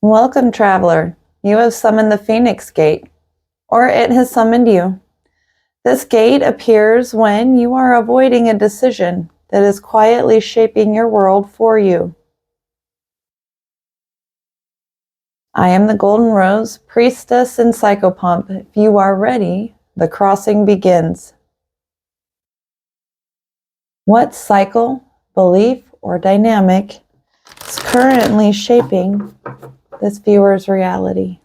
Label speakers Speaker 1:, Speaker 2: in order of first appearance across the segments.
Speaker 1: Welcome, traveler. You have summoned the Phoenix Gate, or it has summoned you. This gate appears when you are avoiding a decision that is quietly shaping your world for you. I am the Golden Rose, priestess and psychopomp. If you are ready, the crossing begins. What cycle, belief, or dynamic is currently shaping this viewer's reality?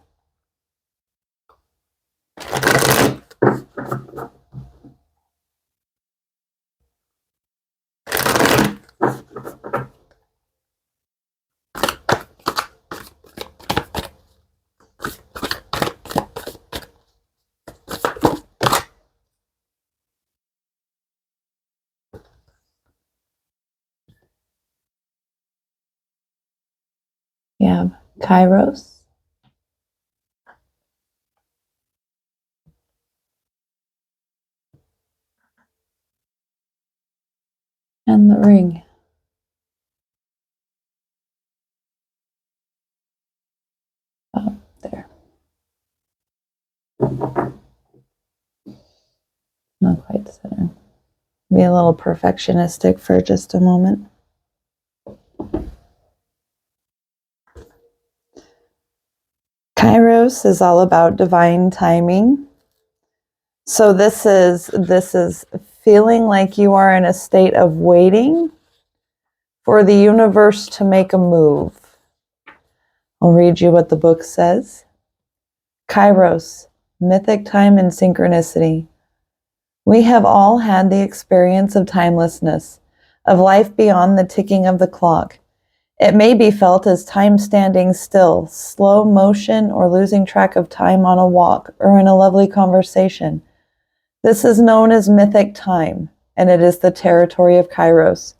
Speaker 1: You have Kairos, and the ring. Oh, there. Not quite center. Be a little perfectionistic for just a moment. Kairos is all about divine timing. So this is feeling like you are in a state of waiting for the universe to make a move. I'll read you what the book says. Kairos, mythic time and synchronicity. We have all had the experience of timelessness, of life beyond the ticking of the clock. It may be felt as time standing still, slow motion, or losing track of time on a walk or in a lovely conversation. This is known as mythic time, and it is the territory of Kairos.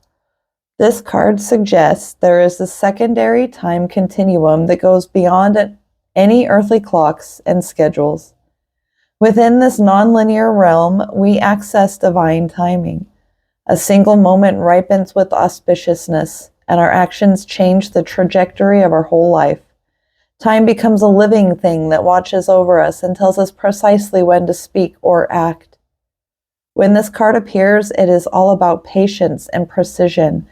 Speaker 1: This card suggests there is a secondary time continuum that goes beyond any earthly clocks and schedules. Within this nonlinear realm, we access divine timing. A single moment ripens with auspiciousness, and our actions change the trajectory of our whole life. Time becomes a living thing that watches over us and tells us precisely when to speak or act. When this card appears, it is all about patience and precision.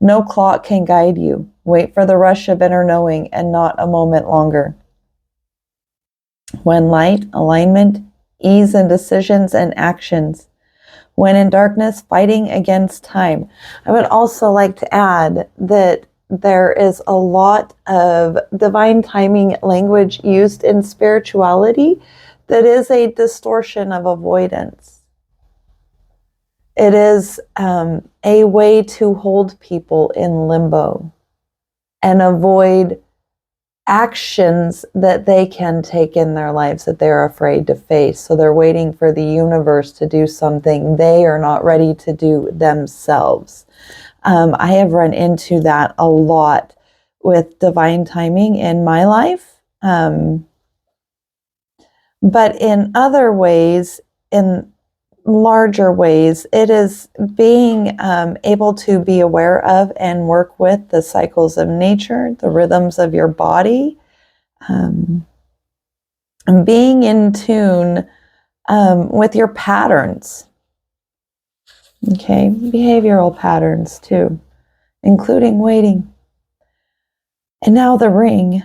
Speaker 1: No clock can guide you. Wait for the rush of inner knowing and not a moment longer. When light, alignment, ease in decisions and actions. When in darkness, fighting against time. I would also like to add that there is a lot of divine timing language used in spirituality that is a distortion of avoidance. It is a way to hold people in limbo and avoid actions that they can take in their lives that they're afraid to face. So they're waiting for the universe to do something they are not ready to do themselves. I have run into that a lot with divine timing in my life. But in other ways, in larger ways, it is being able to be aware of and work with the cycles of nature, the rhythms of your body, and being in tune with your patterns. Okay, behavioral patterns too, including waiting. And now the ring,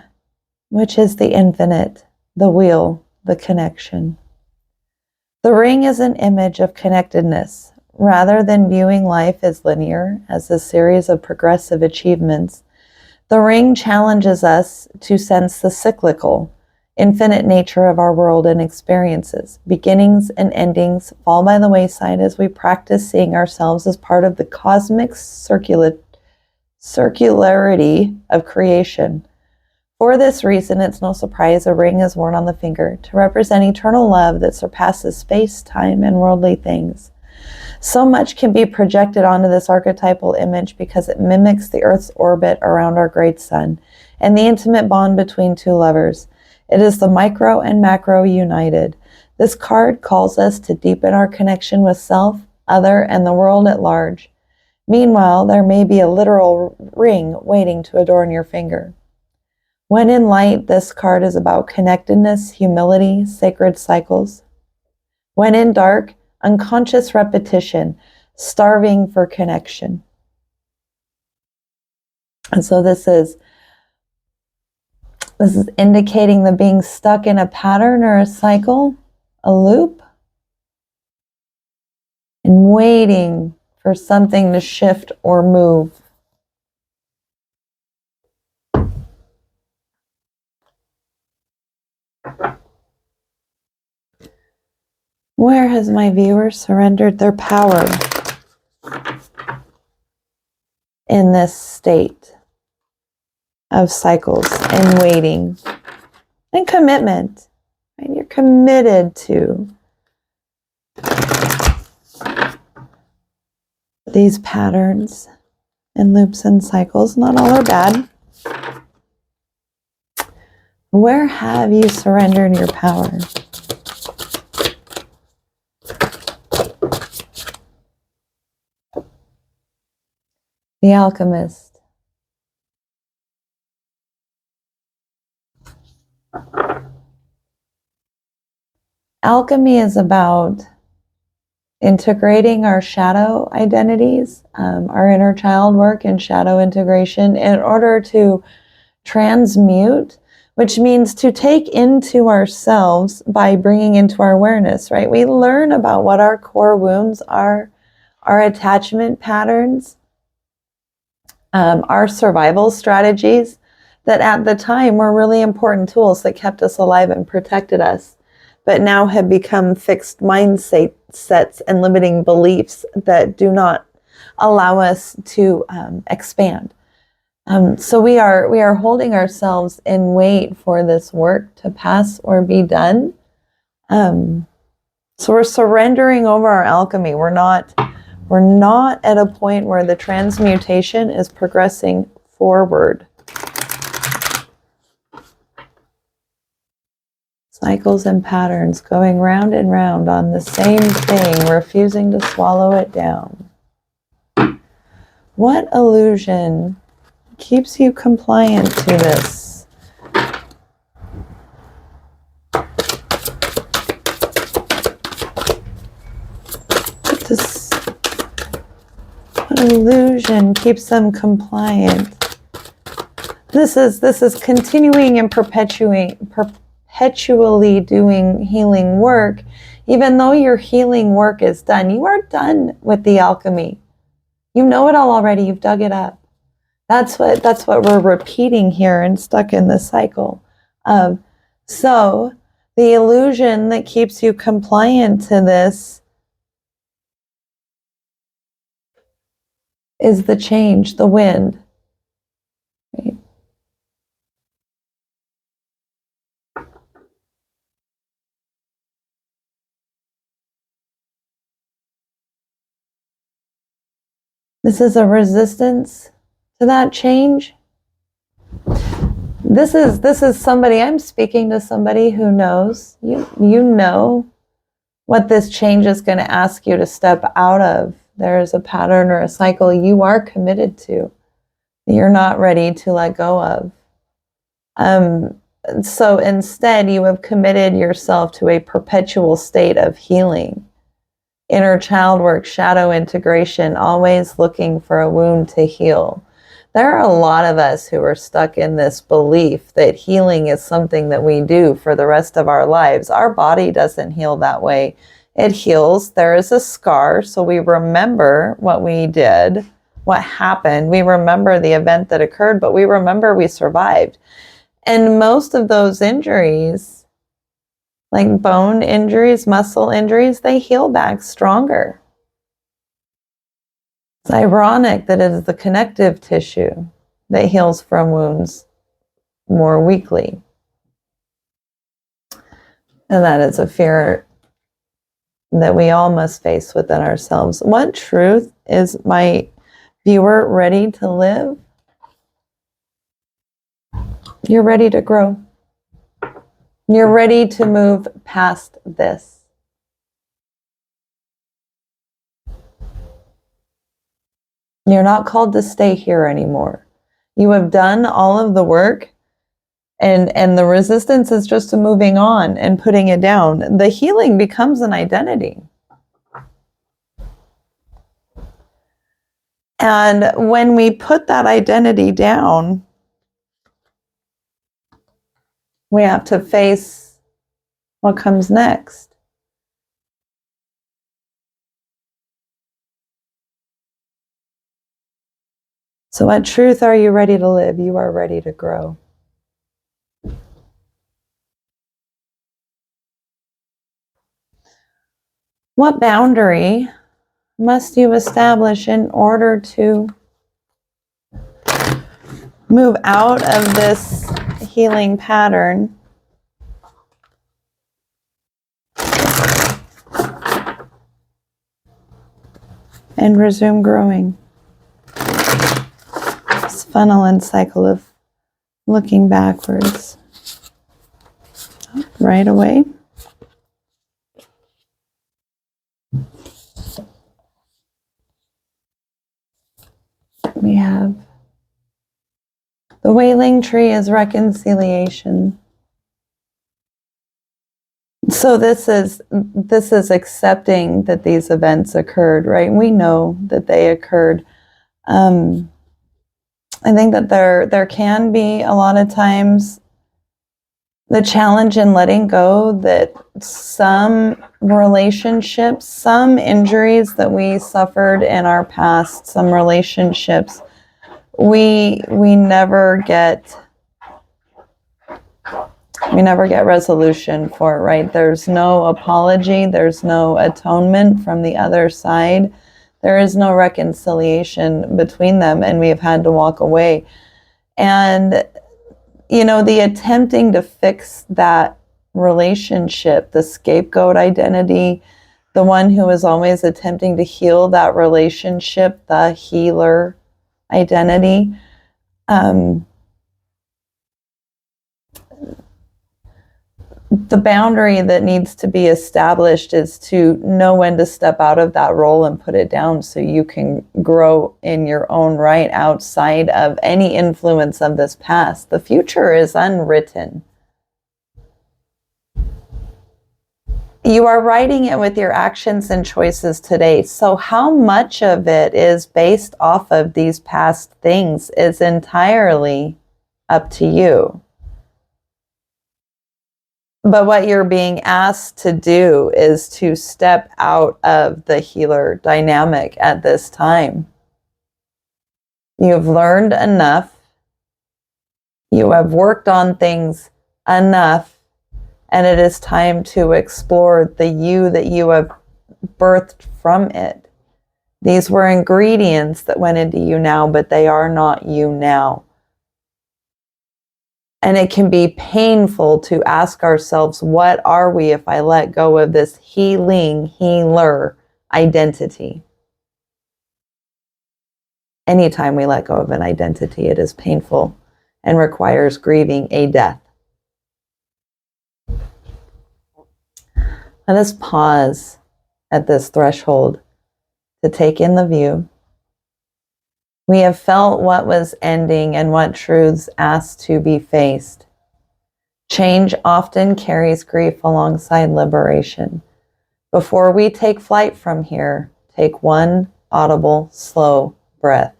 Speaker 1: which is the infinite, the wheel, the connection. The ring is an image of connectedness. Rather than viewing life as linear, as a series of progressive achievements, the ring challenges us to sense the cyclical, infinite nature of our world and experiences. Beginnings and endings fall by the wayside as we practice seeing ourselves as part of the cosmic circularity of creation. For this reason, it's no surprise a ring is worn on the finger to represent eternal love that surpasses space, time, and worldly things. So much can be projected onto this archetypal image because it mimics the Earth's orbit around our great sun and the intimate bond between two lovers. It is the micro and macro united. This card calls us to deepen our connection with self, other, and the world at large. Meanwhile, there may be a literal ring waiting to adorn your finger. When in light, this card is about connectedness, humility, sacred cycles. When in dark, unconscious repetition, starving for connection. And so this is indicating the being stuck in a pattern or a cycle, a loop, and waiting for something to shift or move. Where has my viewer surrendered their power in this state of cycles and waiting and commitment? Right? You're committed to these patterns and loops and cycles. Not all are bad. Where have you surrendered your power? The Alchemist. Alchemy is about integrating our shadow identities, our inner child work and shadow integration in order to transmute, which means to take into ourselves by bringing into our awareness, right? We learn about what our core wounds are, our attachment patterns, our survival strategies that at the time were really important tools that kept us alive and protected us, but now have become fixed mindsets and limiting beliefs that do not allow us to expand. So we are holding ourselves in wait for this work to pass or be done. So we're surrendering over our alchemy. We're not at a point where the transmutation is progressing forward. Cycles and patterns going round and round on the same thing, refusing to swallow it down. What illusion keeps you compliant to this? What illusion keeps them compliant? This is continuing and perpetually doing healing work. Even though your healing work is done, you are done with the alchemy. You know it all already. You've dug it up. That's what we're repeating here and stuck in the cycle of. So the illusion that keeps you compliant to this is the change, the wind. Right? This is a resistance to that change. This is somebody, I'm speaking to somebody who knows, you know what this change is going to ask you to step out of. There is a pattern or a cycle you are committed to, you're not ready to let go of. So instead, you have committed yourself to a perpetual state of healing. Inner child work, shadow integration, always looking for a wound to heal. There are a lot of us who are stuck in this belief that healing is something that we do for the rest of our lives. Our body doesn't heal that way. It heals. There is a scar, so we remember what we did, what happened. We remember the event that occurred, but we remember we survived. And most of those injuries, like bone injuries, muscle injuries, they heal back stronger. It's ironic that it is the connective tissue that heals from wounds more weakly. And that is a fear that we all must face within ourselves. What truth is my viewer ready to live? You're ready to grow. You're ready to move past this. You're not called to stay here anymore. You have done all of the work And the resistance is just to moving on and putting it down. The healing becomes an identity. And when we put that identity down, we have to face what comes next. So what truth are you ready to live? You are ready to grow. What boundary must you establish in order to move out of this healing pattern and resume growing? This funnel and cycle of looking backwards. Right away. We have the wailing tree is reconciliation. So this is accepting that these events occurred, right? We know that they occurred. I think that there can be a lot of times the challenge in letting go that some relationships, some injuries that we suffered in our past, some relationships, we never get resolution for, right? There's no apology, there's no atonement from the other side. There is no reconciliation between them, and we have had to walk away. And the attempting to fix that relationship, the scapegoat identity, the one who is always attempting to heal that relationship, the healer identity. The boundary that needs to be established is to know when to step out of that role and put it down so you can grow in your own right outside of any influence of this past. The future is unwritten. You are writing it with your actions and choices today. So how much of it is based off of these past things is entirely up to you. But what you're being asked to do is to step out of the healer dynamic at this time. You've learned enough. You have worked on things enough. And it is time to explore the you that you have birthed from it. These were ingredients that went into you now, but they are not you now. And it can be painful to ask ourselves, what are we if I let go of this healing, healer identity? Anytime we let go of an identity, it is painful and requires grieving a death. Let us pause at this threshold to take in the view. We have felt what was ending and what truths asked to be faced. Change often carries grief alongside liberation. Before we take flight from here, take one audible, slow breath.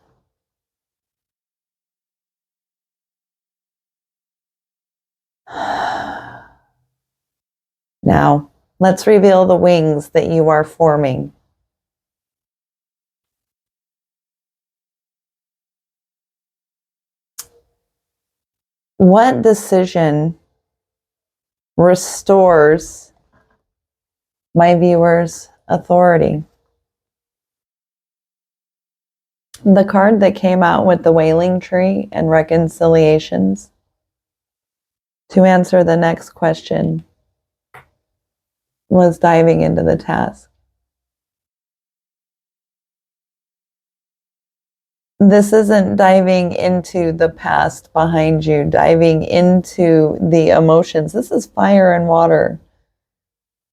Speaker 1: Now, let's reveal the wings that you are forming. What decision restores my viewer's authority? The card that came out with the wailing tree and reconciliations to answer the next question was diving into the task. This isn't diving into the past behind you, diving into the emotions. This is fire and water,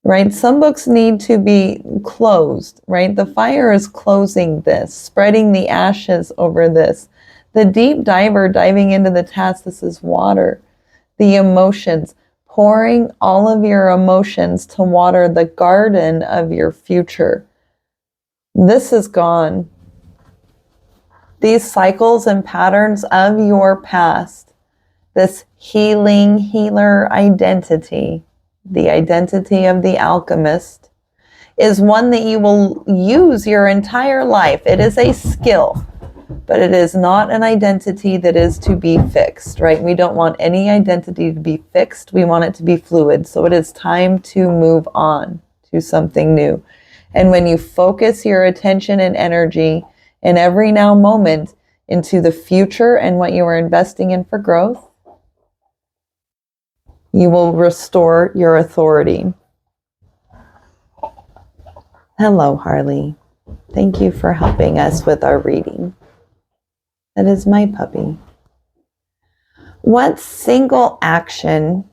Speaker 1: right? Some books need to be closed, right? The fire is closing this, spreading the ashes over this. The deep diver diving into the task, this is water. the emotions, pouring all of your emotions to water the garden of your future. This is gone. These cycles and patterns of your past, this healer identity, the identity of the alchemist, is one that you will use your entire life. It is a skill, but it is not an identity that is to be fixed, right? We don't want any identity to be fixed. We want it to be fluid. So it is time to move on to something new. And when you focus your attention and energy in every now moment into the future and what you are investing in for growth, you will restore your authority. Hello, Harley. Thank you for helping us with our reading. That is my puppy. What single action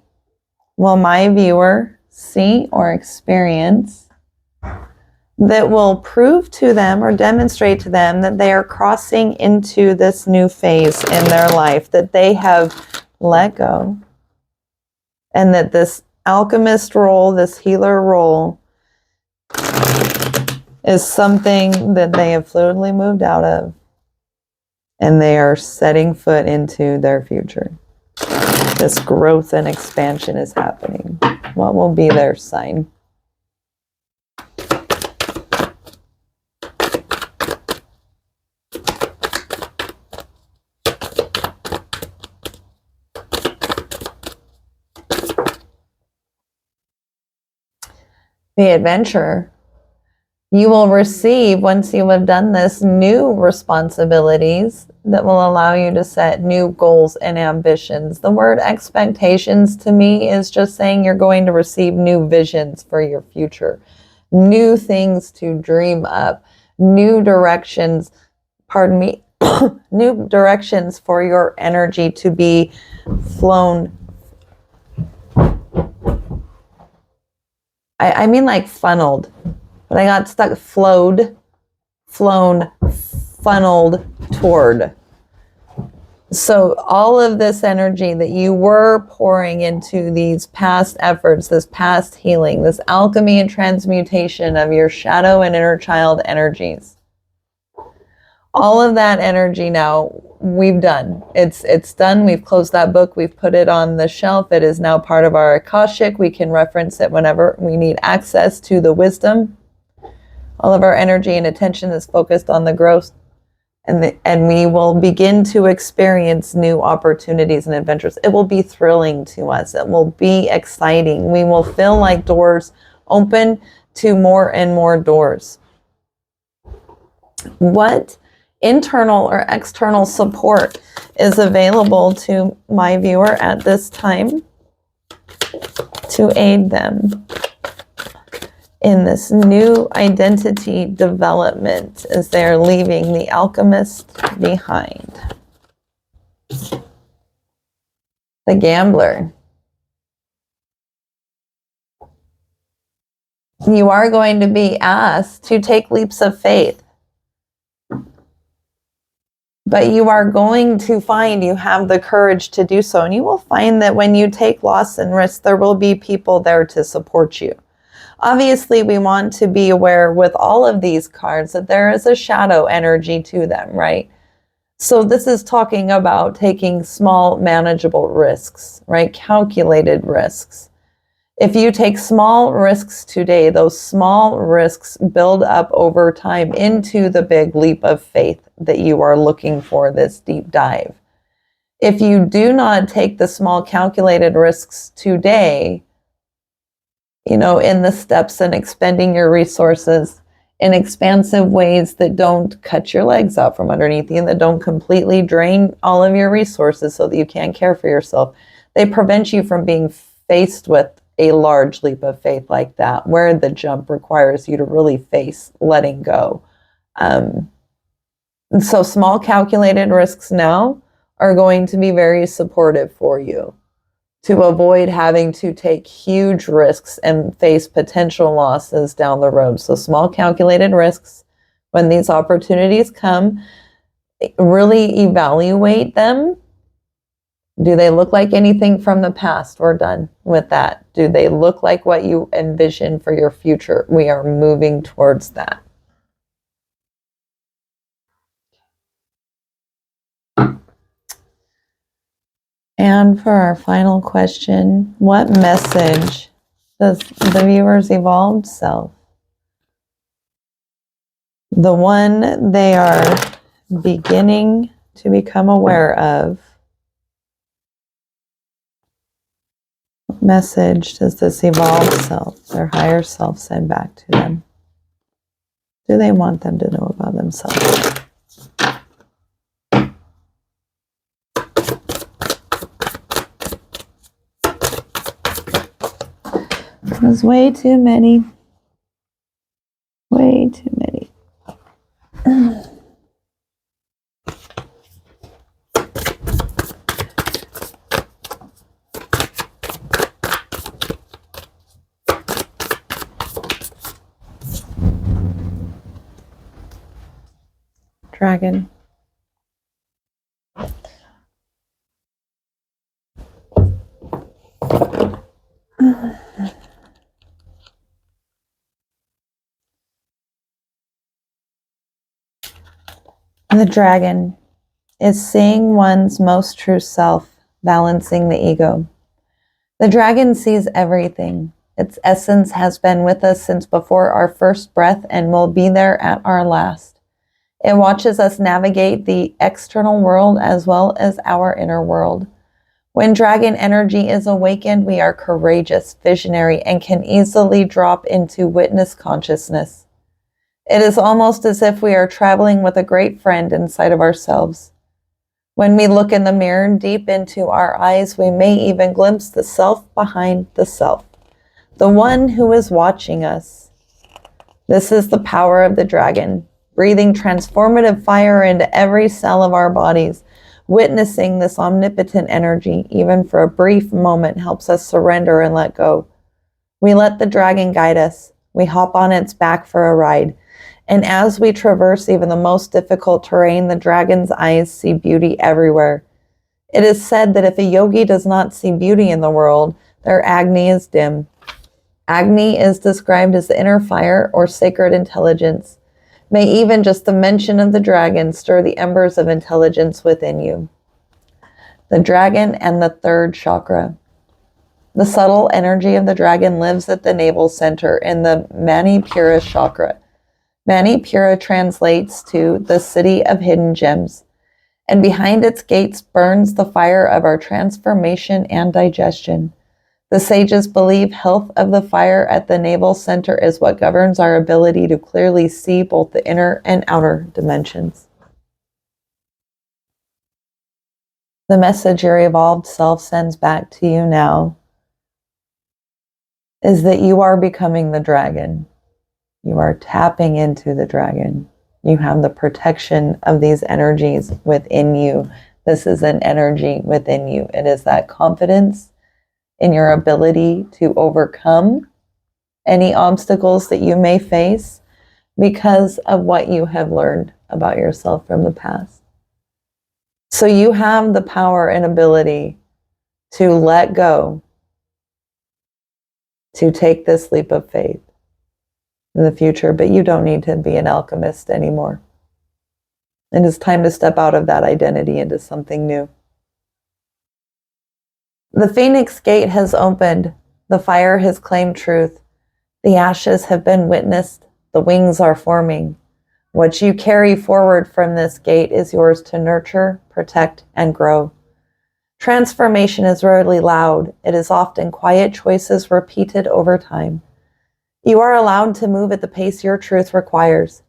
Speaker 1: will my viewer see or experience that will prove to them or demonstrate to them that they are crossing into this new phase in their life, that they have let go, and that this alchemist role, this healer role, is something that they have fluidly moved out of, and they are setting foot into their future. This growth and expansion is happening. What will be their sign? The adventure. You will receive, once you have done this, new responsibilities that will allow you to set new goals and ambitions. The word expectations to me is just saying you're going to receive new visions for your future, new things to dream up, new directions, new directions for your energy to be flown. I mean like funneled. But I got stuck, flown, funneled toward. So all of this energy that you were pouring into these past efforts, this past healing, this alchemy and transmutation of your shadow and inner child energies, all of that energy now we've done. It's done. We've closed that book. We've put it on the shelf. It is now part of our Akashic. We can reference it whenever we need access to the wisdom. All of our energy and attention is focused on the growth, and we will begin to experience new opportunities and adventures. It will be thrilling to us. It will be exciting. We will feel like doors open to more and more doors. What internal or external support is available to my viewer at this time to aid them in this new identity development as they're leaving the alchemist behind? The gambler. You are going to be asked to take leaps of faith, but you are going to find you have the courage to do so. And you will find that when you take loss and risk, there will be people there to support you. Obviously, we want to be aware with all of these cards that there is a shadow energy to them, right? So this is talking about taking small, manageable risks, right? Calculated risks. If you take small risks today, those small risks build up over time into the big leap of faith that you are looking for, this deep dive. If you do not take the small calculated risks today, in the steps and expending your resources in expansive ways that don't cut your legs out from underneath you and that don't completely drain all of your resources so that you can't care for yourself, they prevent you from being faced with a large leap of faith like that, where the jump requires you to really face letting go. So small calculated risks now are going to be very supportive for you to avoid having to take huge risks and face potential losses down the road. So small calculated risks, when these opportunities come, really evaluate them Do they look like anything from the past? We're done with that. Do they look like what you envision for your future? We are moving towards that. And for our final question, what message does the viewer's evolved self, the one they are beginning to become aware of, what message does this evolved self, their higher self, send back to them? Do they want them to know about themselves? There's way too many. Way too many. Dragon. The dragon is seeing one's most true self, balancing the ego. The dragon sees everything. Its essence has been with us since before our first breath and will be there at our last. It watches us navigate the external world as well as our inner world. When dragon energy is awakened, we are courageous, visionary, and can easily drop into witness consciousness. It is almost as if we are traveling with a great friend inside of ourselves. When we look in the mirror deep into our eyes, we may even glimpse the self behind the self, the one who is watching us. This is the power of the dragon, breathing transformative fire into every cell of our bodies. Witnessing this omnipotent energy, even for a brief moment, helps us surrender and let go. We let the dragon guide us. We hop on its back for a ride. And as we traverse even the most difficult terrain, the dragon's eyes see beauty everywhere. It is said that if a yogi does not see beauty in the world, their Agni is dim. Agni is described as the inner fire or sacred intelligence. May even just the mention of the dragon stir the embers of intelligence within you. The dragon and the third chakra. The subtle energy of the dragon lives at the navel center in the Manipura chakra. Manipura translates to the city of hidden gems, and behind its gates burns the fire of our transformation and digestion. The sages believe health of the fire at the navel center is what governs our ability to clearly see both the inner and outer dimensions. The message your evolved self sends back to you now is that you are becoming the dragon. You are tapping into the dragon. You have the protection of these energies within you. This is an energy within you. It is that confidence in your ability to overcome any obstacles that you may face because of what you have learned about yourself from the past. So you have the power and ability to let go, to take this leap of faith in the future, but you don't need to be an alchemist anymore. It is time to step out of that identity into something new. The Phoenix Gate has opened. The fire has claimed truth. The ashes have been witnessed. The wings are forming. What you carry forward from this gate is yours to nurture, protect, and grow. Transformation is rarely loud. It is often quiet choices repeated over time. You are allowed to move at the pace your truth requires.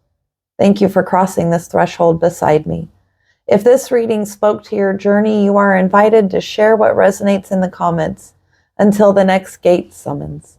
Speaker 1: Thank you for crossing this threshold beside me. If this reading spoke to your journey, you are invited to share what resonates in the comments. Until the next gate summons.